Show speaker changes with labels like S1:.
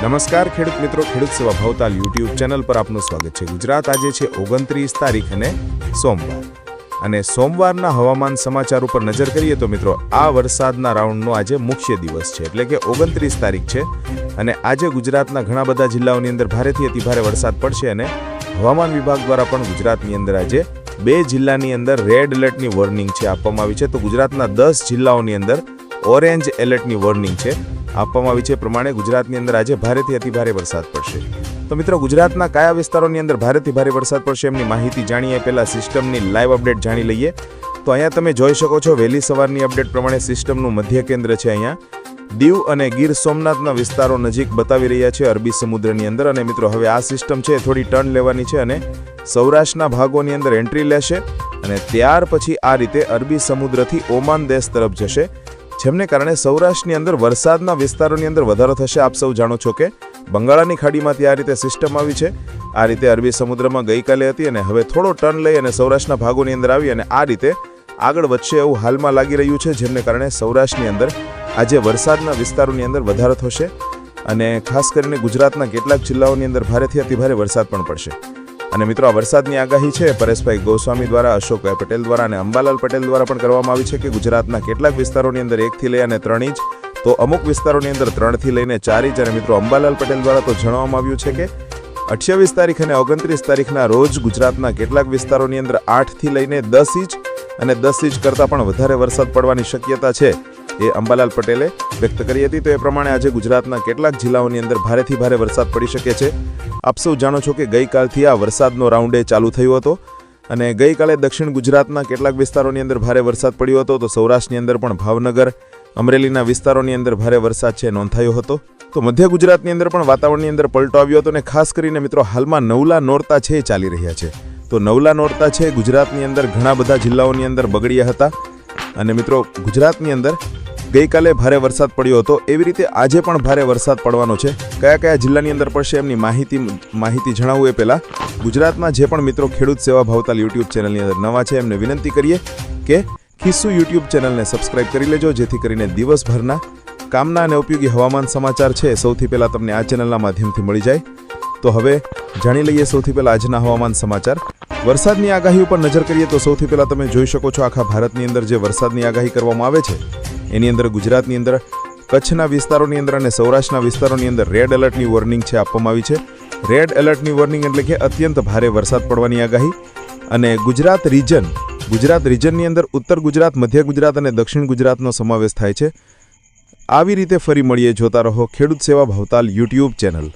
S1: નમસ્કાર ખેડૂત મિત્રો, ખેડૂત સેવા ભાવતાલ યુટ્યુબ ચેનલ પર આપનું સ્વાગત છે। ગુજરાત આજે છે 29 તારીખ અને સોમવાર, અને સોમવારના હવામાન સમાચાર ઉપર નજર કરીએ તો મિત્રો આ વરસાદના રાઉન્ડનો આજે મુખ્ય દિવસ છે, એટલે કે 29 તારીખ છે। અને આજે ગુજરાતના ઘણા બધા જિલ્લાઓની અંદર ભારેથી અતિભારે વરસાદ પડશે, અને હવામાન વિભાગ દ્વારા પણ ગુજરાતની અંદર આજે 2 જિલ્લાની અંદર રેડ એલર્ટની વોર્નિંગ છે આપવામાં આવી છે। તો ગુજરાતના 10 જિલ્લાઓની અંદર ઓરેન્જ એલર્ટની વોર્નિંગ છે આપવામાં આવી છે। પ્રમાણે ગુજરાતની અંદર આજે ભારેથી અતિભારે વરસાદ પડશે। તો મિત્રો ગુજરાતના કયા વિસ્તારોની અંદર ભારેથી ભારે વરસાદ પડશે એમની માહિતી જાણીએ પહેલા સિસ્ટમની લાઈવ અપડેટ જાણી લઈએ। તો અહીંયા તમે જોઈ શકો છો વહેલી સવારની અપડેટ પ્રમાણે સિસ્ટમનું મધ્ય કેન્દ્ર છે અહીંયા દીવ અને ગીર સોમનાથના વિસ્તારો નજીક બતાવી રહ્યા છે અરબી સમુદ્રની અંદર। અને મિત્રો હવે આ સિસ્ટમ છે થોડી ટર્ન લેવાની છે અને સૌરાષ્ટ્રના ભાગોની અંદર એન્ટ્રી લેશે, અને ત્યાર પછી આ રીતે અરબી સમુદ્રથી ઓમાન દેશ તરફ જશે, જેમને કારણે સૌરાષ્ટ્રની અંદર વરસાદના વિસ્તારોની અંદર વધારો થશે। આપ સૌ જાણો છો કે બંગાળાની ખાડીમાંથી આ રીતે સિસ્ટમ આવી છે, આ રીતે અરબી સમુદ્રમાં ગઈકાલે હતી અને હવે થોડો ટર્ન લઈ અને સૌરાષ્ટ્રના ભાગોની અંદર આવી અને આ રીતે આગળ વધશે એવું હાલમાં લાગી રહ્યું છે, જેમને કારણે સૌરાષ્ટ્રની અંદર આજે વરસાદના વિસ્તારોની અંદર વધારો થશે, અને ખાસ કરીને ગુજરાતના કેટલાક જિલ્લાઓની અંદર ભારેથી અતિભારે વરસાદ પણ પડશે। અને મિત્રો આ વરસાદની આગાહી છે પરેશભાઈ ગોસ્વામી દ્વારા, અશોકભાઈ પટેલ દ્વારા અને અંબાલાલ પટેલ દ્વારા પણ કરવામાં આવી છે કે ગુજરાતના કેટલાક વિસ્તારોની અંદર 1 થી લઈ અને 3 ઇંચ, તો અમુક વિસ્તારોની અંદર 3 થી લઈને 4 ઇંચ। અને મિત્રો અંબાલાલ પટેલ દ્વારા તો જણાવવામાં આવ્યું છે કે 28 તારીખ અને 29 તારીખના રોજ ગુજરાતના કેટલાક વિસ્તારોની અંદર 8 થી લઈને 10 ઇંચ અને 10 ઇંચ કરતાં પણ વધારે વરસાદ પડવાની શક્યતા છે, એ અંબાલાલ પટેલે વ્યક્ત કરી હતી। તો એ પ્રમાણે આજે ગુજરાતના કેટલાક જિલ્લાઓની અંદર ભારેથી ભારે વરસાદ પડી શકે છે। આપ સૌ જાણો છો કે ગઈકાલથી આ વરસાદનો રાઉન્ડ ચાલુ થયો હતો, અને ગઈકાલે દક્ષિણ ગુજરાતના કેટલાક વિસ્તારોની અંદર ભારે વરસાદ પડ્યો હતો। તો સૌરાષ્ટ્રની અંદર પણ ભાવનગર, અમરેલીના વિસ્તારોની અંદર ભારે વરસાદ છે નોંધાયો હતો। તો મધ્ય ગુજરાતની અંદર પણ વાતાવરણની અંદર પલટો આવ્યો હતો, અને ખાસ કરીને મિત્રો હાલમાં નવલા નોરતા છે એ ચાલી રહ્યા છે। તો નવલા નોરતા છે ગુજરાતની અંદર ઘણા બધા જિલ્લાઓની અંદર બગડ્યા હતા, અને મિત્રો ગુજરાતની અંદર ગઈકાલે ભારે વરસાદ પડ્યો હતો, એવી રીતે આજે પણ ભારે વરસાદ પડવાનો છે। કયા કયા જિલ્લાની અંદર પડશે એમની માહિતી જણાવું એ પહેલાં ગુજરાતના જે પણ મિત્રો ખેડૂત સેવા ભાવતાલ યુટ્યુબ ચેનલની અંદર નવા છે એમને વિનંતી કરીએ કે ખિસ્સુ યુટ્યુબ ચેનલને સબસ્ક્રાઇબ કરી લેજો, જેથી કરીને દિવસભરના કામના અને ઉપયોગી હવામાન સમાચાર છે સૌથી પહેલાં તમને આ ચેનલના માધ્યમથી મળી જાય। તો હવે જાણી લઈએ સૌથી પહેલાં આજના હવામાન સમાચાર। વરસાદની આગાહી ઉપર નજર કરીએ તો સૌથી પહેલાં તમે જોઈ શકો છો આખા ભારતની અંદર જે વરસાદની આગાહી કરવામાં આવે છે એની અંદર ગુજરાતની અંદર કચ્છના વિસ્તારોની અંદર અને સૌરાષ્ટ્રના વિસ્તારોની અંદર રેડ એલર્ટની વોર્નિંગ છે આપવામાં આવી છે। રેડ એલર્ટની વોર્નિંગ એટલે કે અત્યંત ભારે વરસાદ પડવાની આગાહી। અને ગુજરાત રિજનની અંદર ઉત્તર ગુજરાત, મધ્ય ગુજરાત અને દક્ષિણ ગુજરાતનો સમાવેશ થાય છે। આવી રીતે ફરી મળીએ, જોતા રહો ખેડૂત સેવા ભાવતાલ યુટ્યુબ ચેનલ।